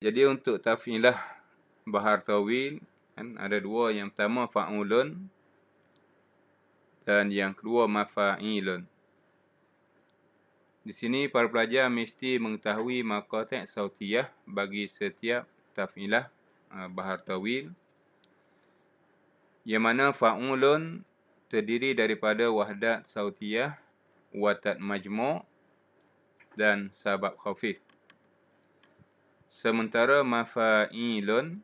Jadi untuk taf'ilah bahar tawil kan ada dua, yang pertama fa'ulun dan yang kedua mafa'ilun. Di sini para pelajar mesti mengetahui maqati' sautiyah bagi setiap taf'ilah bahar tawil, yang mana fa'ulun terdiri daripada wahdat sautiyah, watat majmu' dan sabab khafif. Sementara mafa'ilun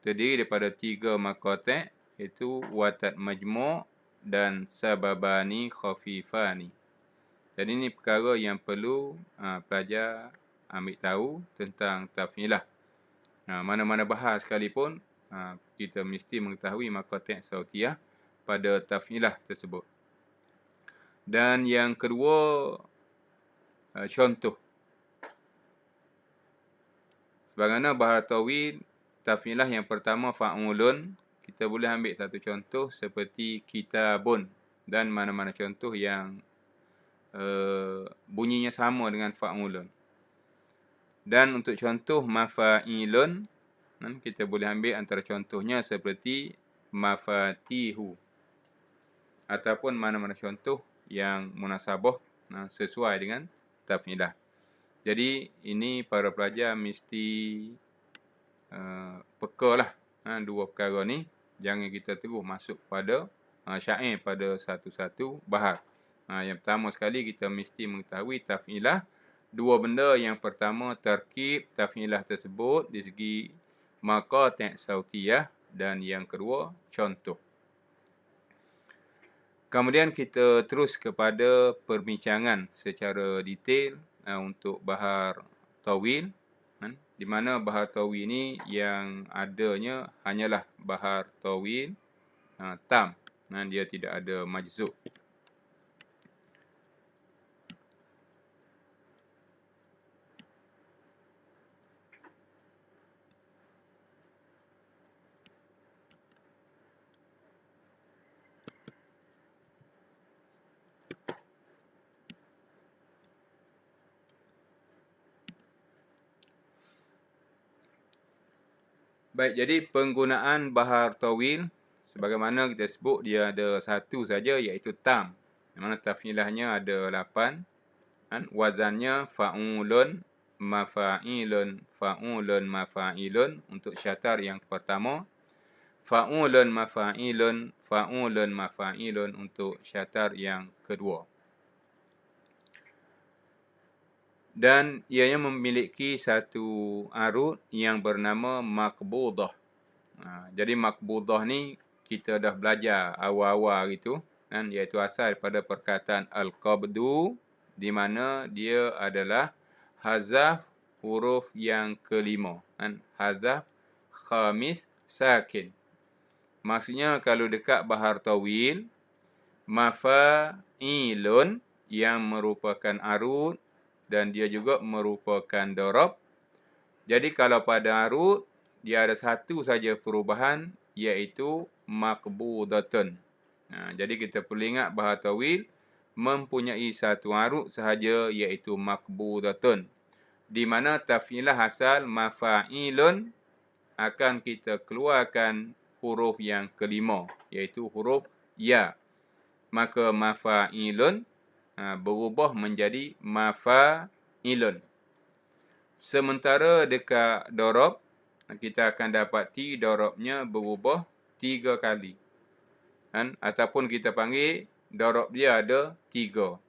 terdiri daripada 3 maqati', iaitu watat majmu' dan sababani khafifani. Jadi ini perkara yang perlu pelajar ambil tahu tentang taf'ilah. Mana-mana bahas sekalipun, kita mesti mengetahui maqati' sautiyah pada taf'ilah tersebut. Dan yang kedua, contoh. Sebagaimana bahar tawil, taf'ilah yang pertama fa'ulun, kita boleh ambil satu contoh seperti kitabun dan mana-mana contoh yang bunyinya sama dengan fa'ulun. Dan untuk contoh mafa'ilun, kita boleh ambil antara contohnya seperti mafatihu ataupun mana-mana contoh yang munasabah sesuai dengan taf'ilah. Jadi ini para pelajar mesti pekalah dua perkara ni. Jangan kita terus masuk pada syair pada satu-satu bahar. Yang pertama sekali kita mesti mengetahui taf'ilah. Dua benda, yang pertama terkib taf'ilah tersebut di segi maqati' sautiyah, dan yang kedua contoh. Kemudian kita terus kepada perbincangan secara detail untuk bahar tawil, di mana bahar tawil ini yang adanya hanyalah bahar tawil tam, dia tidak ada majzub. Baik, jadi penggunaan bahar tawil, sebagaimana kita sebut, dia ada satu saja, iaitu tam. Yang mana taf'ilahnya ada 8. Wazannya fa'ulun, mafa'ilun, fa'ulun, mafa'ilun untuk syatar yang pertama. Fa'ulun, mafa'ilun, fa'ulun, mafa'ilun untuk syatar yang kedua. Dan ianya memiliki satu arut yang bernama maqbudah. Jadi maqbudah ni kita dah belajar awal-awal gitu, iaitu asal daripada perkataan al-qabdu, di mana dia adalah hazaf huruf yang kelima, hazaf khamis sakin. Maksudnya kalau dekat bahar tawil, mafa'ilun yang merupakan arut dan dia juga merupakan darab. Jadi kalau pada arut, dia ada satu saja perubahan, iaitu maqbudatun. Jadi kita perlu ingat bahar tawil mempunyai satu arut sahaja, iaitu maqbudatun. Di mana taf'ilah asal mafa'ilun akan kita keluarkan huruf yang kelima, iaitu huruf ya. Maka mafa'ilun berubah menjadi mafa'ilun. Sementara dekat darab, kita akan dapati darabnya berubah 3 kali. Ataupun kita panggil darab dia ada 3.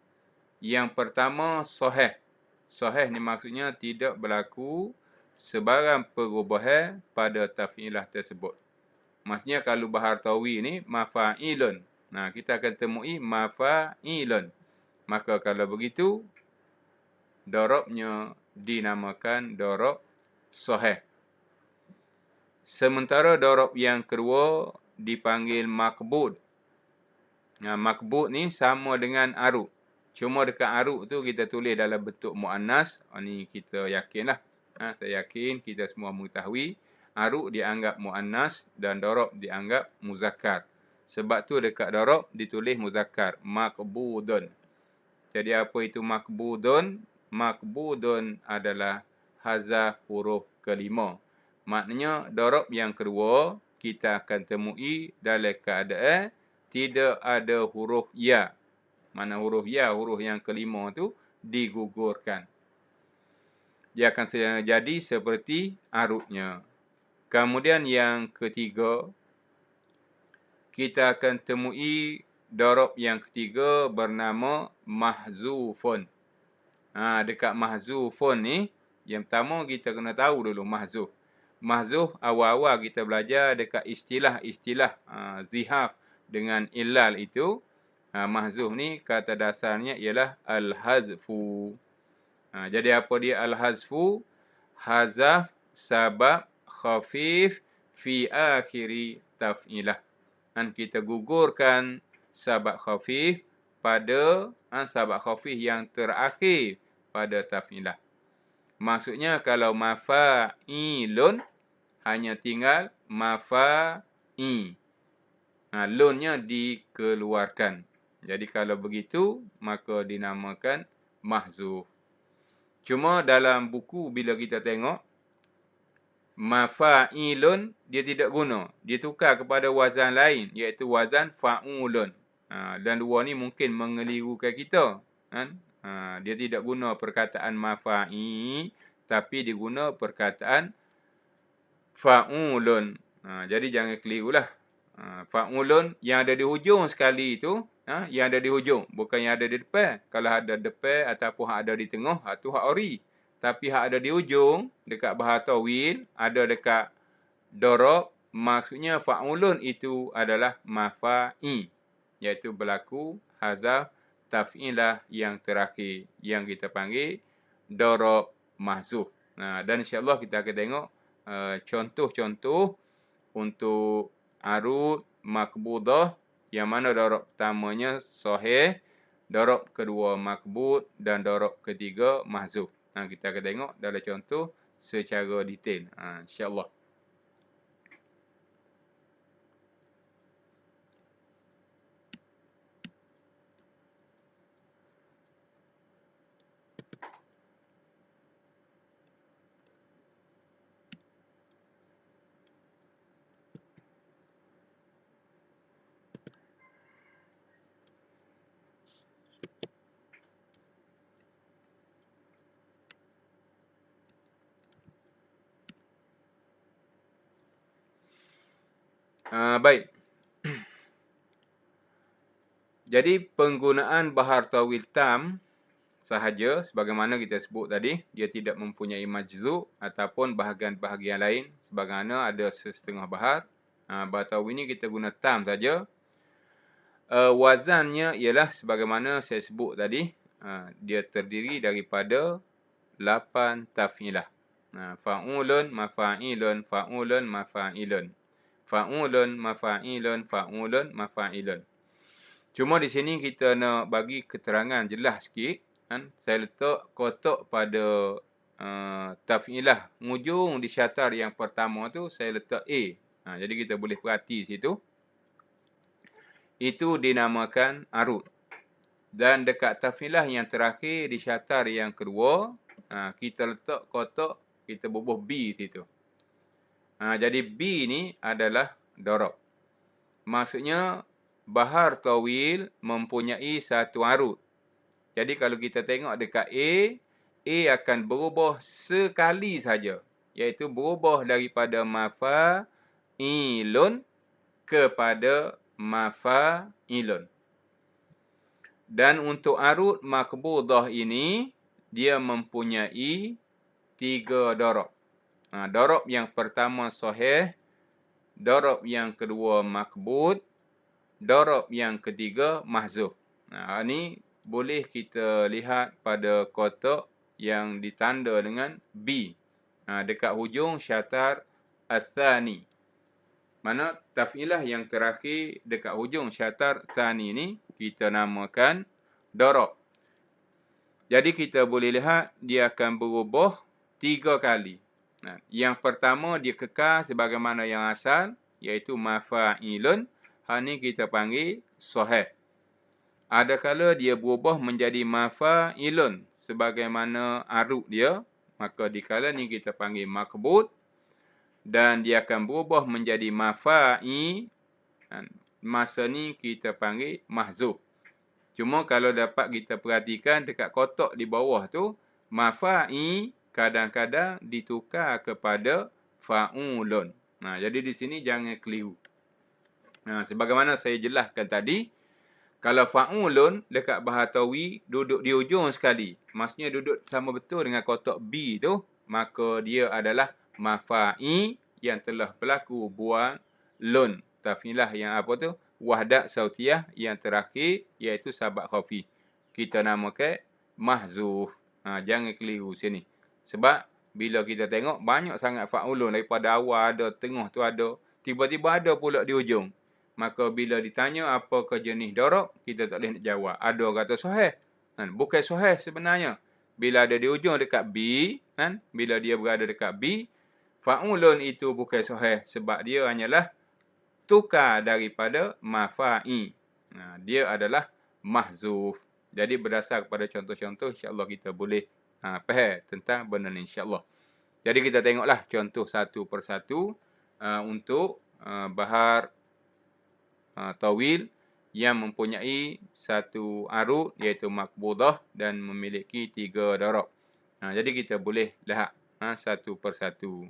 Yang pertama sahih. Sahih ni maksudnya tidak berlaku sebarang perubahan pada taf'ilah tersebut. Maksudnya kalau bahar tawil ni mafa'ilun, kita akan temui mafa'ilun. Maka kalau begitu, darabnya dinamakan darab sahih. Sementara darab yang kedua dipanggil maqbud. Maqbud ni sama dengan arut. Cuma dekat arut tu kita tulis dalam bentuk muannas. Ni kita yakinlah. Saya yakin kita semua mengetahui arut dianggap muannas dan darab dianggap muzakkar. Sebab tu dekat darab ditulis muzakkar, maqbudun. Jadi apa itu maqbudun? Maqbudun adalah hazaf huruf kelima. Maknanya darab yang kedua kita akan temui dalam keadaan tidak ada huruf ya. Mana huruf ya, huruf yang kelima tu digugurkan. Dia akan jadi seperti arutnya. Kemudian yang ketiga, kita akan temui darab yang ketiga bernama mahzufun. Dekat mahzufun ni, yang pertama kita kena tahu dulu mahzuf. Mahzuf awal-awal kita belajar dekat istilah-istilah zihaf dengan illal itu. Mahzuf ni kata dasarnya ialah al-hazfu. Jadi apa dia al-hazfu? Hazaf sabab khafif fi akhiri taf'ilah. Dan kita gugurkan sabab khafif pada sabab khafif yang terakhir pada taf'ilah. Maksudnya kalau mafa'ilun hanya tinggal mafa'i. Lunnya dikeluarkan. Jadi kalau begitu maka dinamakan mahzuf. Cuma dalam buku bila kita tengok mafa'ilun dia tidak guna. Dia tukar kepada wazan lain iaitu wazan fa'ulun. Dan dua ni mungkin mengelirukan kita. Dia tidak guna perkataan mafa'i tapi diguna perkataan fa'ulun. Jadi jangan kelirulah. Fa'ulun yang ada di hujung sekali itu, yang ada di hujung, bukan yang ada di depan. Kalau ada depan ataupun ada di tengah, itu hak ori. Tapi hak ada di hujung, dekat bahasa tawil, ada dekat darab, maksudnya fa'ulun itu adalah mafa'i. Iaitu berlaku hazaf taf'ilah yang terakhir, yang kita panggil darab mahzuf. Dan insyaAllah kita akan tengok contoh-contoh untuk arud makbudah, yang mana darab pertamanya sahih, darab kedua makbud dan darab ketiga mahzuf. Kita akan tengok dalam contoh secara detail. InsyaAllah. Baik. Jadi penggunaan bahar tawil tam sahaja, sebagaimana kita sebut tadi, dia tidak mempunyai majzub ataupun bahagian-bahagian lain. Sebagaimana ada setengah bahar. Bahar tawil ini kita guna tam saja. Wazannya ialah sebagaimana saya sebut tadi. Dia terdiri daripada 8 taf'ilah. Fa'ulun, mafa'ilun, fa'ulun, mafa'ilun. Fa'ulun, mafa'ilun, fa'ulun, mafa'ilun. Cuma di sini kita nak bagi keterangan jelas sikit. Saya letak kotak pada taf'ilah. Ujung di syatar yang pertama tu saya letak A. Jadi kita boleh perhati situ. Itu dinamakan arud. Dan dekat taf'ilah yang terakhir di syatar yang kedua, kita letak kotak, kita bubuh B situ. Jadi B ni adalah darab. Maksudnya bahar tawil mempunyai satu arud. Jadi kalau kita tengok dekat A akan berubah sekali saja. Iaitu berubah daripada mafa'ilun kepada mafa'ilun. Dan untuk arud makbudah ini, dia mempunyai 3 darab. Darab yang pertama sahih, darab yang kedua makbud, darab yang ketiga mahzuf. Ini boleh kita lihat pada kotak yang ditanda dengan B. Dekat hujung syatar ats-tsani. Mana taf'ilah yang terakhir dekat hujung syatar tsani ni kita namakan darab. Jadi kita boleh lihat dia akan berubah 3 kali. Yang pertama dia kekal sebagaimana yang asal, iaitu mafa'ilun. Ini kita panggil sahih. Ada kala dia berubah menjadi mafa'ilun sebagaimana arud dia. maka dikala ni kita panggil makbud dan dia akan berubah menjadi mafa'i. Masa ni kita panggil mahzuf. Cuma kalau dapat kita perhatikan dekat kotak di bawah tu, mafa'i kadang-kadang ditukar kepada fa'ulun. Jadi di sini jangan keliru. Sebagaimana saya jelaskan tadi, kalau fa'ulun dekat bahatawi duduk di ujung sekali, maksudnya duduk sama betul dengan kotak B tu, maka dia adalah mafa'i yang telah berlaku buang lun. Taf'ilah yang apa tu? Wahdat sautiyah yang terakhir, iaitu sabak khafi. Kita namakan mahzuf. Jangan keliru sini. Sebab bila kita tengok banyak sangat fa'ulun daripada awal ada, tengah tu ada, tiba-tiba ada pula di ujung. Maka bila ditanya apakah jenis darab, kita tak boleh nak jawab. Ada kata sahih. Bukan sahih sebenarnya. Bila ada di ujung dekat B, bila dia berada dekat B, fa'ulun itu bukan sahih. Sebab dia hanyalah tukar daripada mafa'i. Dia adalah mahzuf. Jadi berdasar kepada contoh-contoh, insyaAllah kita boleh faham tentang benda ni insyaAllah. Jadi kita tengoklah contoh satu persatu untuk bahar tawil yang mempunyai satu arud iaitu makbudah dan memiliki 3 darab. Jadi kita boleh lihat satu persatu.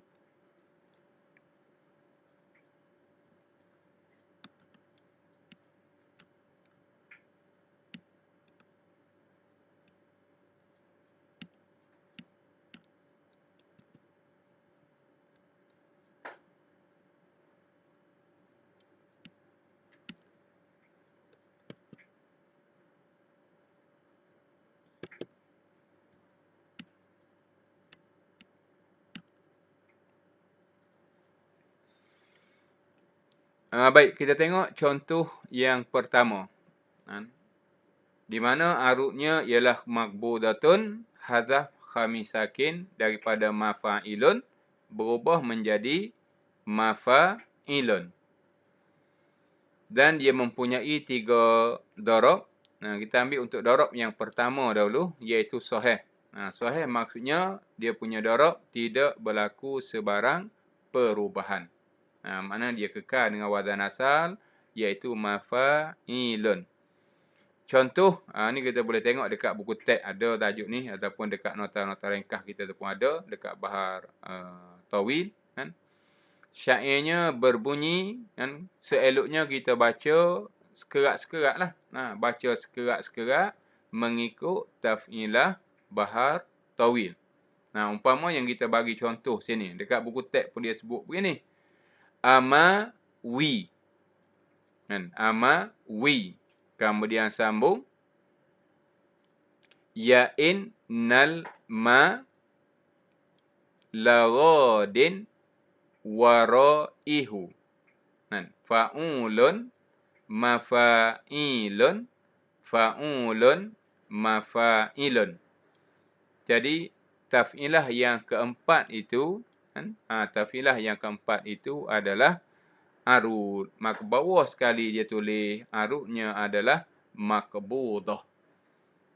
Baik, kita tengok contoh yang pertama. Di mana arudnya ialah makbudatun hazaf khamisakin daripada mafa'ilun berubah menjadi mafa'ilun. Dan dia mempunyai 3 darab. Kita ambil untuk darab yang pertama dahulu, iaitu sahih. Sahih maksudnya dia punya darab tidak berlaku sebarang perubahan. Maknanya dia kekal dengan wazan asal, iaitu mafa'ilun. Contoh, ni kita boleh tengok dekat buku teks ada tajuk ni, ataupun dekat nota-nota ringkas kita tu pun ada, dekat bahar tawil. Syairnya berbunyi, seeloknya kita baca sekerat-sekerat lah. Baca sekerat-sekerat mengikut taf'ilah bahar tawil. Umpama yang kita bagi contoh sini, dekat buku teks pun dia sebut begini. Amawi. Amawi. Kemudian sambung. Ya'in nal ma laradin waraihu. Fa'ulun mafa'ilun. Fa'ulun mafa'ilun. Jadi taf'ilah yang keempat itu, taf'ilah yang keempat itu adalah arud. Maka bawah sekali dia tulis arudnya adalah makbudah.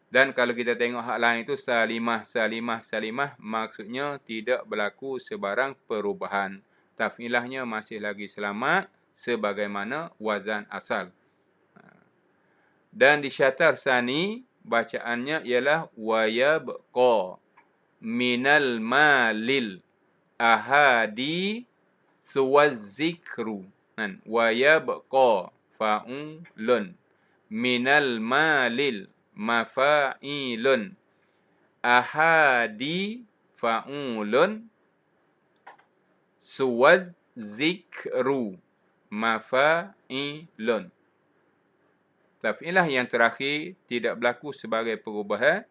Dan kalau kita tengok hak lain itu salimah, salimah, salimah, maksudnya tidak berlaku sebarang perubahan. Taf'ilahnya masih lagi selamat sebagaimana wazan asal. Dan di syatar sani bacaannya ialah wayabqa minal malil ahadi suwazzikru. Wayabqa fa'ulun minal malil mafa'ilun ahadi fa'ulun suwazzikru mafa'ilun. Taf'ilah yang terakhir tidak berlaku sebagai perubahan,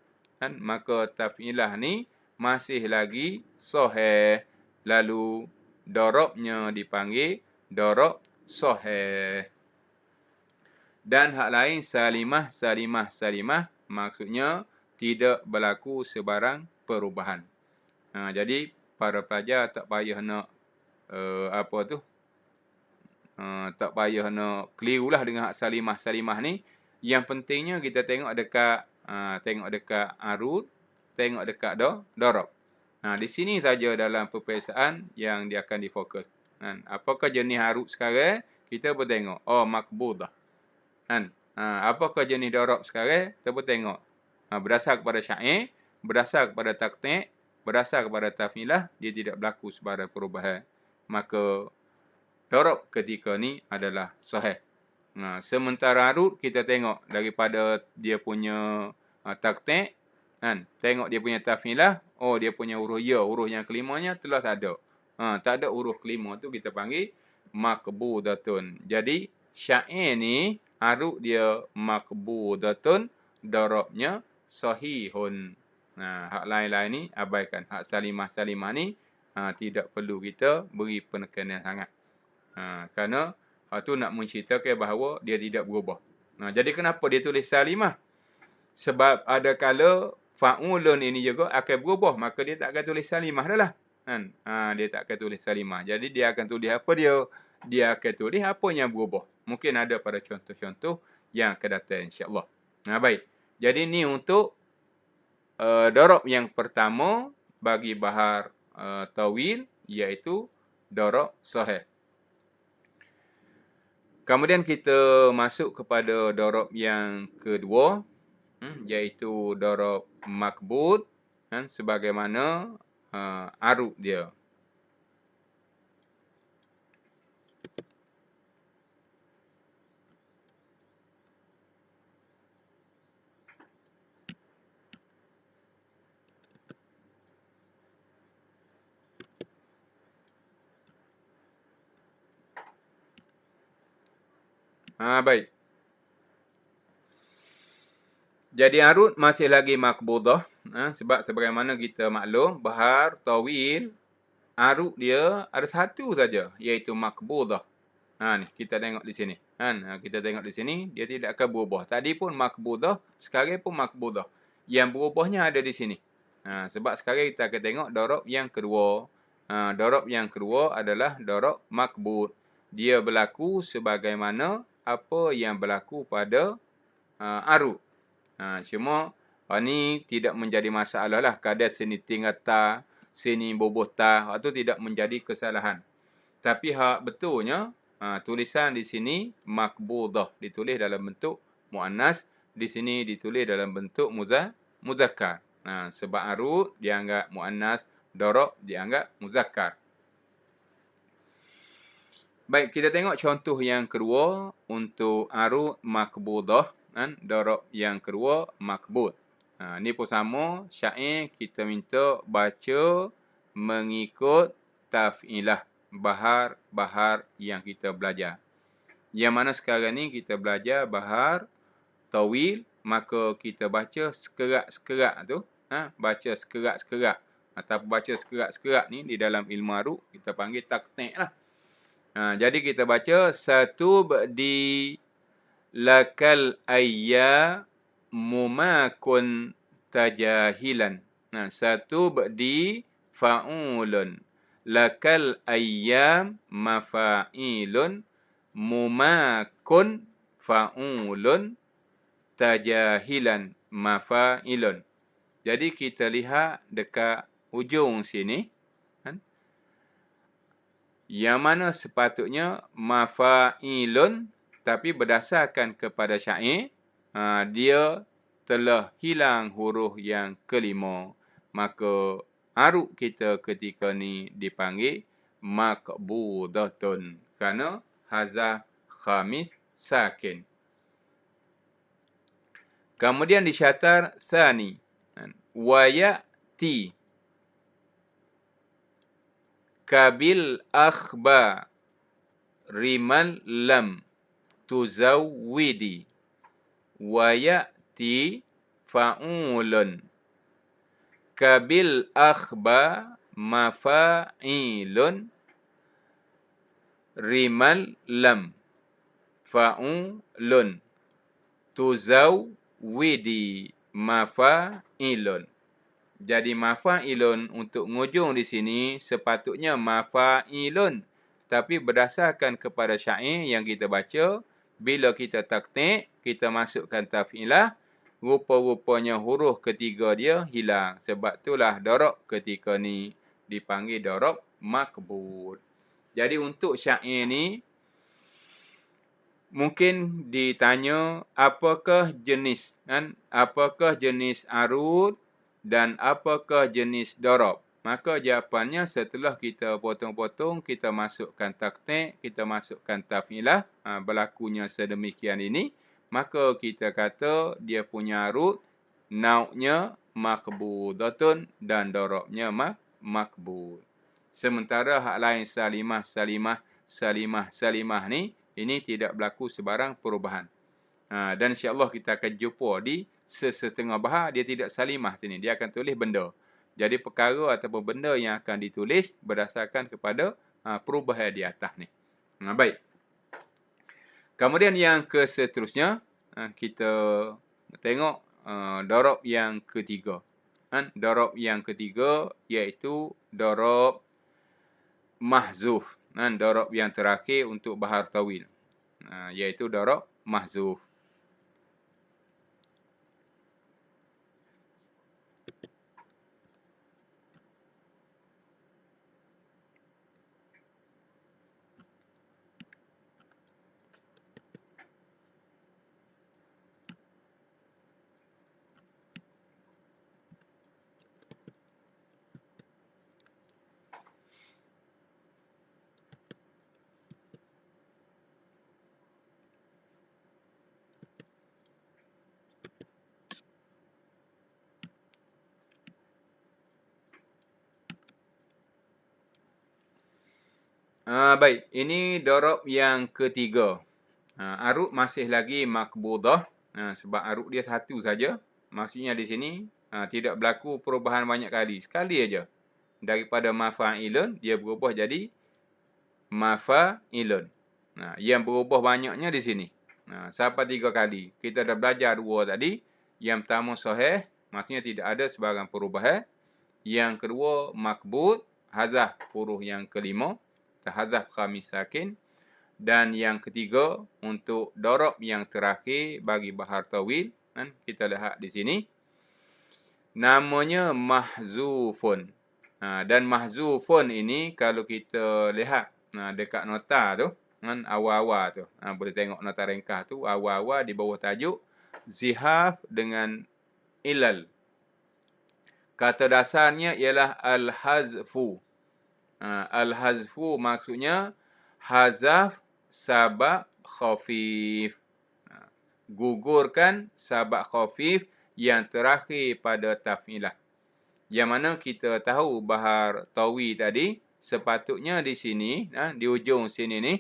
maka taf'ilah ni masih lagi sahih. Lalu darabnya dipanggil darab sahih. Dan hak lain salimah, salimah, salimah, maksudnya tidak berlaku sebarang perubahan. Jadi para pelajar tak payah nak tak payah nak kelirulah dengan hak salimah, salimah ni. Yang pentingnya kita tengok dekat arud, tengok dekat darab. Di sini saja dalam peperiksaan yang dia akan difokus. Apakah jenis arut sekarang? Kita bertengok. Oh, makbudah. Apakah jenis darab sekarang? Kita bertengok. Berdasar kepada syair, berdasar kepada taktik, berdasar kepada taf'ilah, dia tidak berlaku sebarang perubahan. Maka darab ketika ni adalah sahih. Sementara arut, kita tengok daripada dia punya taktik, tengok dia punya taf'ilah, oh dia punya huruf ya, huruf yang kelimanya telah tak ada. Tak ada huruf kelima tu kita panggil makbudatun. Jadi syair ni arut dia makbudatun, darabnya sahihun. Hak lain-lain ni abaikan. Hak salimah-salimah ni tidak perlu kita beri penekanan sangat. Kerana hak tu nak menceritakan bahawa dia tidak berubah. Jadi kenapa dia tulis salimah? Sebab ada kala fa'ulun ini juga akan berubah, maka dia tak akan tulis salimah dah lah. Dia tak akan tulis salimah. Jadi dia akan tulis apa dia? Dia akan tulis apa yang berubah. Mungkin ada pada contoh-contoh yang akan datang insya-Allah. Baik. Jadi ni untuk darab yang pertama bagi bahar tawil, iaitu darab sahih. Kemudian kita masuk kepada darab yang kedua, iaitu darab makbud, sebagaimana arut dia. Baik. Jadi arut masih lagi makbudah. Sebab sebagaimana kita maklum, bahar tawil, arut dia ada satu saja, iaitu makbudah. Ni kita tengok di sini. Kita tengok di sini, dia tidak akan berubah. Tadi pun makbudah, sekarang pun makbudah. Yang berubahnya ada di sini. Sebab sekarang kita akan tengok darab yang kedua. Darab yang kedua adalah darab makbud. Dia berlaku sebagaimana apa yang berlaku pada arut. Cuma ni tidak menjadi masalah lah. Kadang sini tinggal ta, sini boboh ta. Itu tidak menjadi kesalahan. Tapi hak betulnya, tulisan di sini makbudah. Ditulis dalam bentuk mu'annas. Di sini ditulis dalam bentuk muzakkar. Sebab arut dianggap mu'annas, darab dianggap muzakkar. Baik, kita tengok contoh yang kedua untuk arut makbudah. Darab yang kedua makbud. Ni pun sama, syair kita minta baca mengikut taf'ilah, bahar yang kita belajar. Yang mana sekarang ni kita belajar bahar tawil, maka kita baca sekerak-sekerak tu. Baca sekerak-sekerak. Ataupun baca sekerak-sekerak ni di dalam ilmu arut kita panggil taktik lah. Jadi kita baca satu ba'di lakal ayya mumakun tajahilan. Satu ba'di fa'ulun. Lakal ayyam mafa'ilun. Mumakun fa'ulun. Tajahilan mafa'ilun. Jadi kita lihat dekat hujung sini. Yang mana sepatutnya mafa'ilun, tapi berdasarkan kepada syair, dia telah hilang huruf yang kelima. Maka arut kita ketika ni dipanggil makbudatun. Kerana hazah khamis sakin. Kemudian disyatar thani. Wa ya'ti. Kabil akhba rimal lam tuzawwidi wa ya'ti fa'ulun. Kabil akhba mafa'ilun rimal lam fa'ulun tuzawwidi mafa'ilun. Jadi mafa'ilun untuk ngujung di sini sepatutnya mafa'ilun. Tapi berdasarkan kepada syair yang kita baca, bila kita taktik, kita masukkan taf'ilah, rupa-rupanya huruf ketiga dia hilang. Sebab itulah darab ketika ni dipanggil darab makbud. Jadi untuk syair ni, mungkin ditanya apakah jenis, kan? Apakah jenis arud dan apakah jenis darab? Maka jawapannya setelah kita potong-potong, kita masukkan taktik, kita masukkan taf'ilah, berlakunya sedemikian ini, maka kita kata dia punya arud, nauknya makbudatun dan darabnya makbud. Sementara hak lain salimah, salimah, salimah, salimah ni, ini tidak berlaku sebarang perubahan. Dan insya-Allah kita akan jumpa di sesetengah bahar dia tidak salimah sini, dia akan tulis benda. Jadi perkara ataupun benda yang akan ditulis berdasarkan kepada perubahan di atas ni. Baik. Kemudian yang seterusnya, kita tengok darab yang ketiga. Darab yang ketiga iaitu darab mahzuf. Darab yang terakhir untuk bahar tawil. Iaitu darab mahzuf. Baik, ini darab yang ketiga. Arud masih lagi makbudah. Sebab arud dia satu saja. Maksudnya di sini tidak berlaku perubahan banyak kali. Sekali aja. Daripada mafa'ilun, dia berubah jadi mafa'ilun. Yang berubah banyaknya di sini. Sampai 3 kali. Kita dah belajar 2 tadi. Yang pertama sahih, maksudnya tidak ada sebarang perubahan. Yang kedua makbud, hazaf huruf yang kelima. Hazaf khamis sakin. Dan yang ketiga, untuk darab yang terakhir bagi bahar tawil. Kita lihat di sini. Namanya mahzufun. Dan mahzufun ini kalau kita lihat dekat nota tu, awal-awal tu. Boleh tengok nota ringkas tu. Awal-awal di bawah tajuk. Zihaf dengan ilal. Kata dasarnya ialah al-hazfu. Al-hazfu maksudnya hazaf sabak khafif. Gugurkan sabak khafif yang terakhir pada taf'ilah. Yang mana kita tahu bahar tawi tadi, sepatutnya di sini, di ujung sini ni,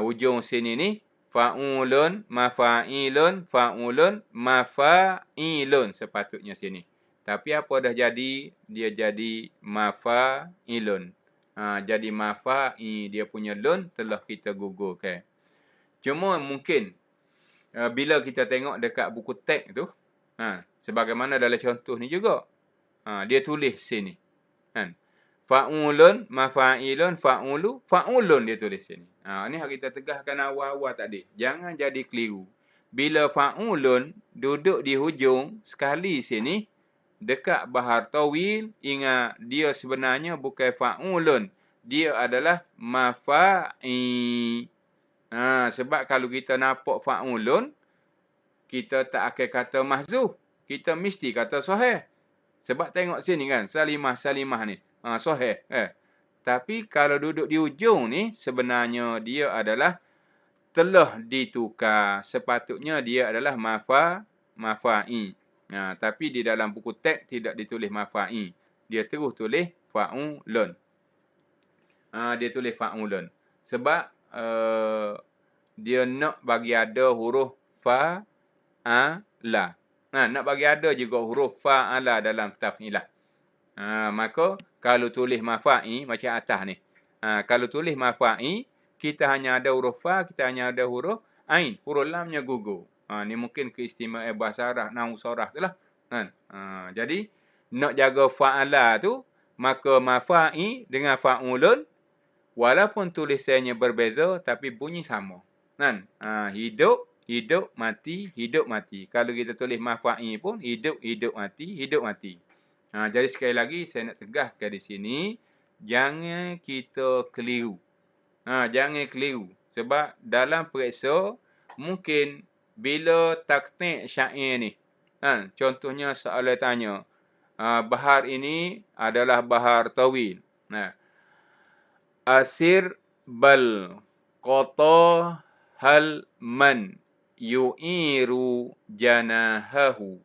ujung sini ni, fa'ulun, mafa'ilun, fa'ulun, mafa'ilun sepatutnya sini. Tapi apa dah jadi? Dia jadi mafa'ilun. Jadi mafa'i, dia punya lun telah kita gugurkan. Cuma mungkin bila kita tengok dekat buku teks tu, sebagaimana dalam contoh ni juga, dia tulis sini. Fa'ulun, mafa'ilun, fa'ulu, fa'ulun dia tulis sini. Ni kita tegahkan awal-awal tadi. Jangan jadi keliru. Bila fa'ulun duduk di hujung sekali sini, dekat bahar tawil, ingat dia sebenarnya bukan fa'ulun. Dia adalah mafa'i. Sebab kalau kita nampak fa'ulun, kita tak akan kata mahzuf. Kita mesti kata sahih. Sebab tengok sini kan, salimah ni. Sahih. Tapi kalau duduk di ujung ni, sebenarnya dia adalah telah ditukar. Sepatutnya dia adalah mafa'i. Tapi di dalam buku teks tidak ditulis mafa'i. Dia terus tulis fa'ulun. Dia tulis fa'ulun. Sebab dia nak bagi ada huruf fa'ala. Nak bagi ada juga huruf fa'ala dalam taf'ilah. Maka kalau tulis mafa'i macam atas ni. Kalau tulis mafa'i, kita hanya ada huruf fa, kita hanya ada huruf ain. Huruf lamnya gugur. Ni mungkin keistimewaan bahasa Arab, nahu sorah tu lah. Jadi, nak jaga fa'ala tu, maka mafa'i dengan fa'ulun, walaupun tulisannya berbeza, tapi bunyi sama. Hidup hidup, mati, hidup, mati. Kalau kita tulis mafa'i pun hidup, hidup, mati, hidup, mati. Jadi sekali lagi saya nak tegaskan di sini, jangan kita keliru. Jangan keliru. Sebab dalam periksa, mungkin bila taktik syair ni, contohnya soalan tanya, bahar ini adalah bahar tawil. Asir bal qata hal man yu'iru janahahu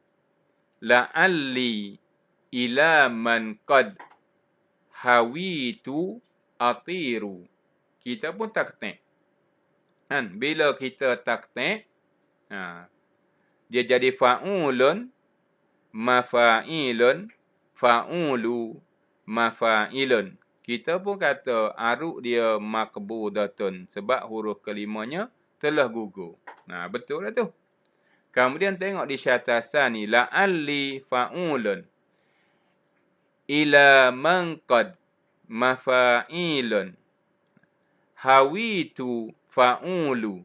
la'alli ila man qad hawitu atiru. Kita pun taktik. Bila kita taktik, dia jadi fa'ulun, mafa'ilun, fa'ulu, mafa'ilun. Kita pun kata aruk dia maqbudatun sebab huruf kelimanya telah gugur. Betul lah tu. Kemudian tengok di syatasan ni, la'alli fa'ulun ila man qad mafa'ilun hawitu fa'ulu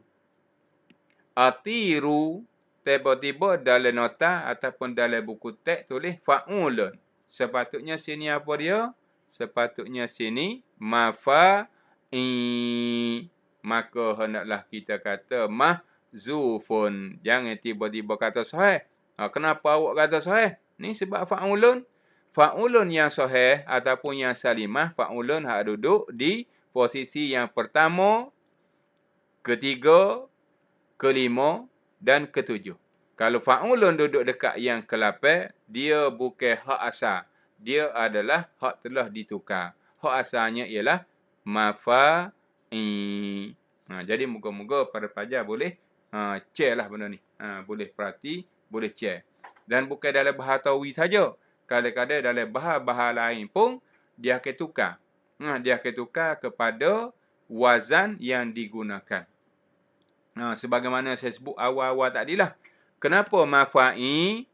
atiru. Tiba-tiba dalam nota ataupun dalam buku teks tulis fa'ulun. Sepatutnya sini apa dia? Sepatutnya sini mafa'i. Maka hendaklah kita kata mahzufun. Jangan tiba-tiba kata sahih. Kenapa awak kata sahih? Ni sebab fa'ulun. Fa'ulun yang sahih ataupun yang salimah, fa'ulun hak duduk di posisi yang pertama, ketiga, kelima dan ketujuh. Kalau fa'ulun duduk dekat yang ke-8, dia bukan hak asal. Dia adalah hak telah ditukar. Hak asalnya ialah mafa'i. Jadi moga-moga para pelajar boleh cek lah benda ni. Boleh perhati, boleh cek. Dan bukan dalam bahasa tawi saja. Kadang-kadang dalam bahasa lain pun dia akan tukar. Dia akan tukar kepada wazan yang digunakan. Sebagaimana saya sebut awal-awal tadilah. Kenapa mafa'i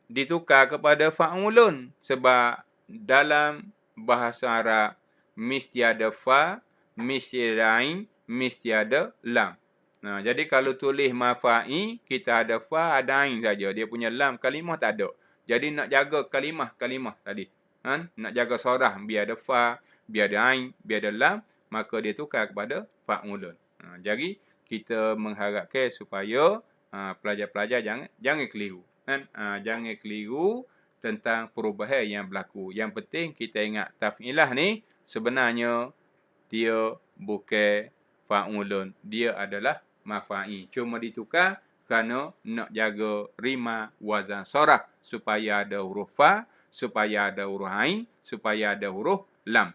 ditukar kepada fa'ulun? Sebab dalam bahasa Arab mesti ada fa, mesti ada ain, mesti ada lam. Jadi kalau tulis mafa'i, kita ada fa, ada ain saja. Dia punya lam kalimah tak ada. Jadi nak jaga kalimah tadi. Nak jaga sorah, biar ada fa, biar ada ain, biar ada lam, maka dia tukar kepada fa'ulun. Jadi kita mengharapkan supaya pelajar-pelajar jangan keliru. Jangan keliru tentang perubahan yang berlaku. Yang penting kita ingat taf'ilah ni sebenarnya dia bukan fa'ulun. Dia adalah mafa'i. Cuma ditukar kerana nak jaga rima wazan sorah. Supaya ada huruf fa, supaya ada huruf ain, supaya ada huruf lam.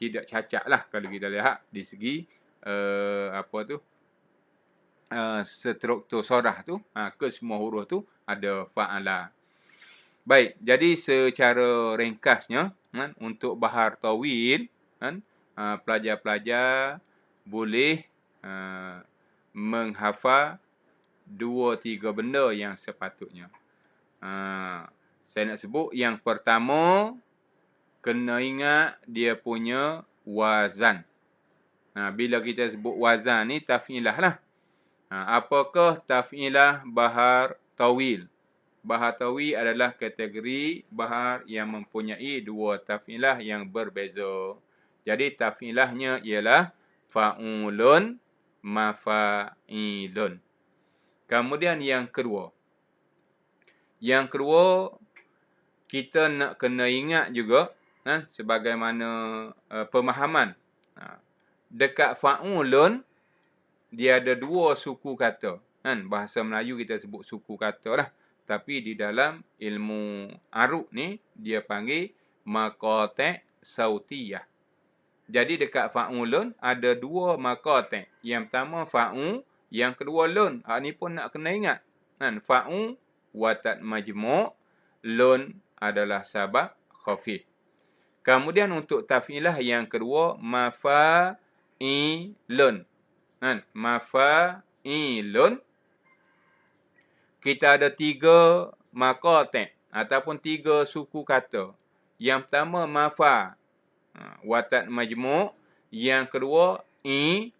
Tidak cacat lah kalau kita lihat di segi struktur sorah tu, ke semua huruf tu ada fa'ala. Baik, jadi secara ringkasnya untuk bahar tawil, pelajar-pelajar boleh menghafal 2-3 benda yang sepatutnya. Saya nak sebut yang pertama, kena ingat dia punya wazan. Bila kita sebut wazan ni taf'ilah lah. Apakah taf'ilah bahar tawil? Bahar tawil adalah kategori bahar yang mempunyai 2 taf'ilah yang berbeza. Jadi taf'ilahnya ialah fa'ulun, mafa'ilun. Kemudian yang kedua. Yang kedua, kita nak kena ingat juga, sebagaimana pemahaman. Dekat fa'ulun, dia ada 2 suku kata. Bahasa Melayu kita sebut suku kata lah. Tapi di dalam ilmu arub ni, dia panggil maqati' sautiyah. Jadi dekat fa'ulun, ada 2 maqati'. Yang pertama fa'u, yang kedua lun. Hak ni pun nak kena ingat. Fa'u, watat majmu', lun adalah sabak khafif. Kemudian untuk taf'ilah yang kedua, mafa'ilun. Mafa'ilun. Kita ada 3 maqati' ataupun 3 suku kata. Yang pertama mafa, watat majmu'. Yang kedua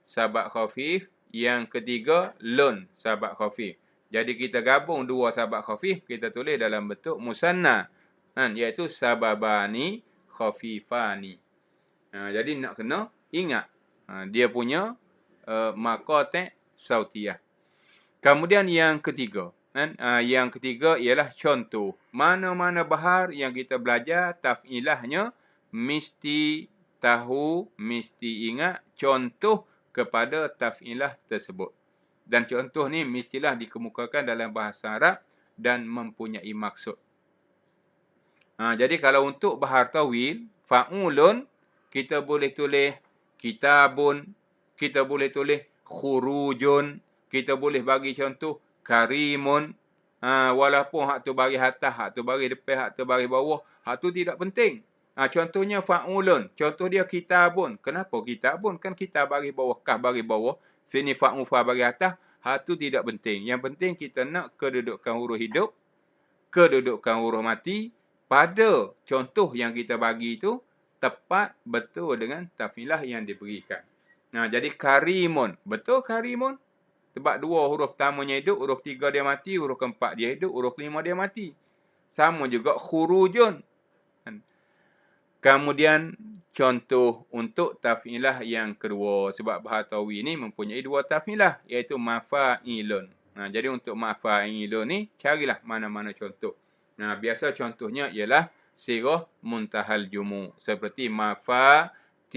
sabak khafif. yang ketiga lun sabak khafif. Jadi kita gabung dua sabak khafif, kita tulis dalam bentuk musanna, kan, iaitu sababani khafifani. Jadi nak kena ingat dia punya maqati' sautiyah. Kemudian yang ketiga, kan, yang ketiga ialah contoh. Mana-mana bahar yang kita belajar taf'ilahnya mesti tahu, mesti ingat contoh kepada taf'ilah tersebut. Dan contoh ni mestilah dikemukakan dalam bahasa Arab dan mempunyai maksud. Jadi kalau untuk bahar tawil, fa'ulun, kita boleh tulis kitabun, kita boleh tulis khurujun, kita boleh bagi contoh karimun. Walaupun hak tu bagi atas, hak tu bagi depan, hak tu bagi bawah, hak tu tidak penting. Contohnya fa'ulun, contoh dia kitabun. Kenapa kitabun? Kan kita bagi bawah, kah bagi bawah. Sini fa'u fa bagi atas, hak tu tidak penting. Yang penting kita nak kedudukan huruf hidup, kedudukan huruf mati pada contoh yang kita bagi itu tepat betul dengan taf'ilah yang diberikan. Jadi karimun, betul karimun? Sebab dua huruf pertamanya hidup, huruf tiga dia mati, huruf keempat dia hidup, huruf kelima dia mati. Sama juga khurujun. Kemudian contoh untuk taf'ilah yang kedua. Sebab bahar tawil ni mempunyai dua taf'ilah, iaitu mafa'ilun. Jadi untuk mafa'ilun ni, carilah mana-mana contoh. Biasa contohnya ialah sirah muntahal jumu. Seperti mafatihu.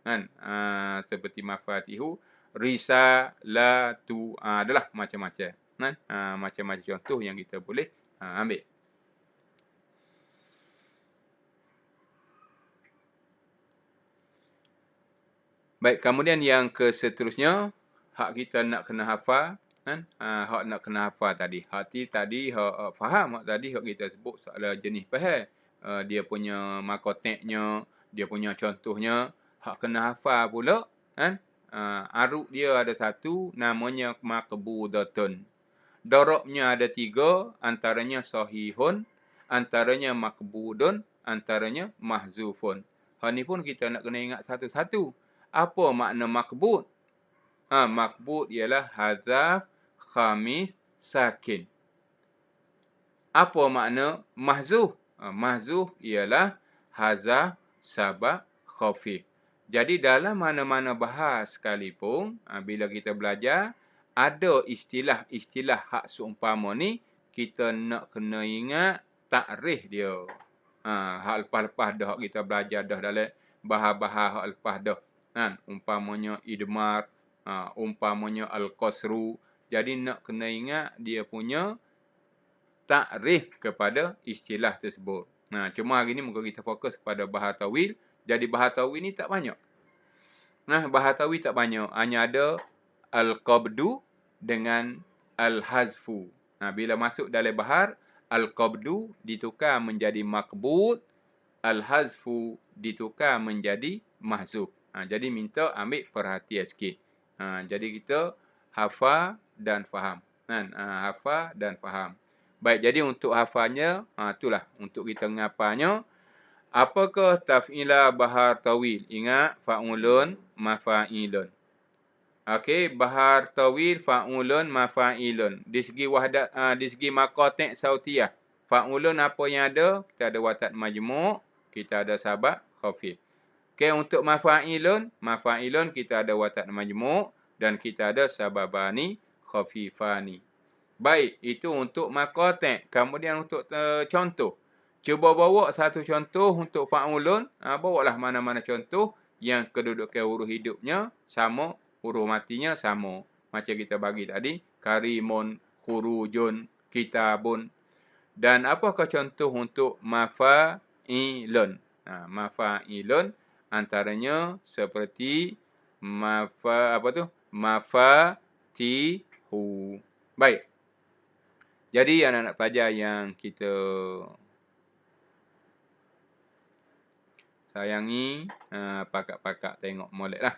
Kan? Seperti mafatihu. Risalatu. Adalah macam-macam. Kan? Macam-macam contoh yang kita boleh ambil. Baik, kemudian yang seterusnya, hak kita nak kena hafal, kan? Hak nak kena hafal tadi. Tadi hak faham, hak tadi hak kita sebut soal jenis faham. Dia punya maqatiknya, dia punya contohnya, hak kena hafal pula, kan? Aruk dia ada satu, namanya maqbudatun. Darabnya ada tiga, antaranya sahihun, antaranya maqbudun, antaranya mahzufun. Hal ni pun kita nak kena ingat satu-satu. Apa makna maqbud? Maqbud ialah hazaf khamis sakin. Apa makna mahzuf? Mahzuf ialah hazaf sabak khafif. Jadi dalam mana-mana bahas sekalipun, bila kita belajar, ada istilah-istilah hak seumpama ni, kita nak kena ingat takrif dia. Hak lepas-lepas dah kita belajar dah dalam bahar-bahar hak lepas dah. Umpamanya idmar, umpamanya al-qasru. Jadi nak kena ingat dia punya takrif kepada istilah tersebut. Cuma hari ni muka kita fokus kepada bahar tawil. Jadi bahar tawil ni tak banyak. Bahar tawil tak banyak. Hanya ada al-qabdu dengan al-hazfu. Bila masuk dalam bahar, al-qabdu ditukar menjadi maqbud, al-hazfu ditukar menjadi mahzuf. Jadi minta ambil perhatian sikit. Jadi kita hafal dan faham. Hafal dan faham. Baik, jadi untuk hafalnya, itulah untuk kita ngapalnya. Apakah taf'ilah bahar tawil? Ingat, fa'ulun, mafa'ilun. Okey, bahar tawil, fa'ulun, mafa'ilun. Di segi wahdat, di segi maqatik sautiyah. Fa'ulun apa yang ada? Kita ada watat majmu', kita ada sabak khafif. Okey, untuk mafa'ilun kita ada watat majmu' dan kita ada sababani khafifani. Baik, itu untuk maqatik. Kemudian untuk contoh. Cuba bawa satu contoh untuk fa'ulun. Bawalah mana-mana contoh yang kedudukan huruf hidupnya sama, huruf matinya sama. Macam kita bagi tadi, karimun, khurujun, kitabun. Dan apakah contoh untuk mafa'ilun? Mafa'ilun antaranya seperti mafatihu. Baik. Jadi anak-anak pelajar yang kita sayangi, pakak-pakak tengok molek lah.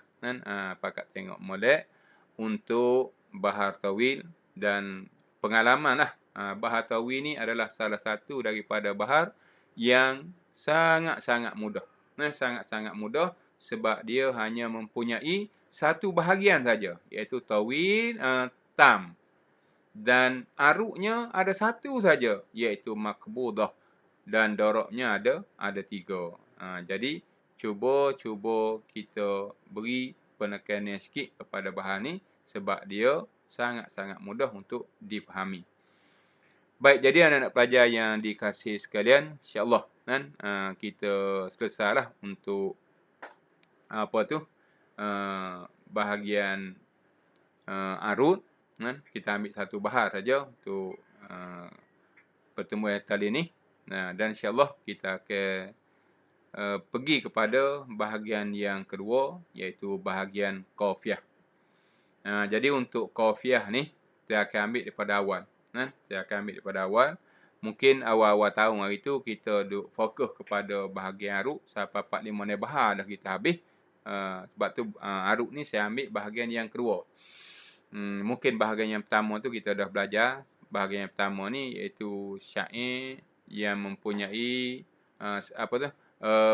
Pakak tengok molek untuk bahar tawil dan pengalaman lah. Bahar tawil ni adalah salah satu daripada bahar yang sangat-sangat mudah. Sangat-sangat mudah sebab dia hanya mempunyai satu bahagian saja, iaitu tawil, tam. Dan aruknya ada satu saja, iaitu makbudah. Dan dorabnya ada 3. Jadi cuba kita beri penekanan sikit kepada bahan ni sebab dia sangat-sangat mudah untuk dipahami. Baik, jadi anak-anak pelajar yang dikasihi sekalian, insya-Allah kan kita selesailah untuk bahagian arut kan. Kita ambil satu bahar saja untuk pertemuan kali ini. Dan insya-Allah kita akan pergi kepada bahagian yang kedua, iaitu bahagian qafiah. Jadi untuk qafiah ni saya akan ambil daripada awal. Saya akan ambil daripada awal. Mungkin awal-awal tahun hari tu kita duk fokus kepada bahagian arut sampai 4-5 bahar dah kita habis. Sebab tu arut ni saya ambil bahagian yang kedua. Mungkin bahagian yang pertama tu kita dah belajar. Bahagian yang pertama ni iaitu syair yang mempunyai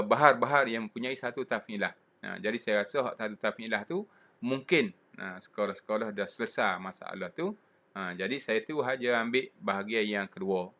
bahar-bahar yang mempunyai satu taf'ilah. Jadi saya rasa satu taf'ilah tu mungkin sekolah-sekolah dah selesai masalah tu. Jadi saya tu haja ambil bahagian yang kedua.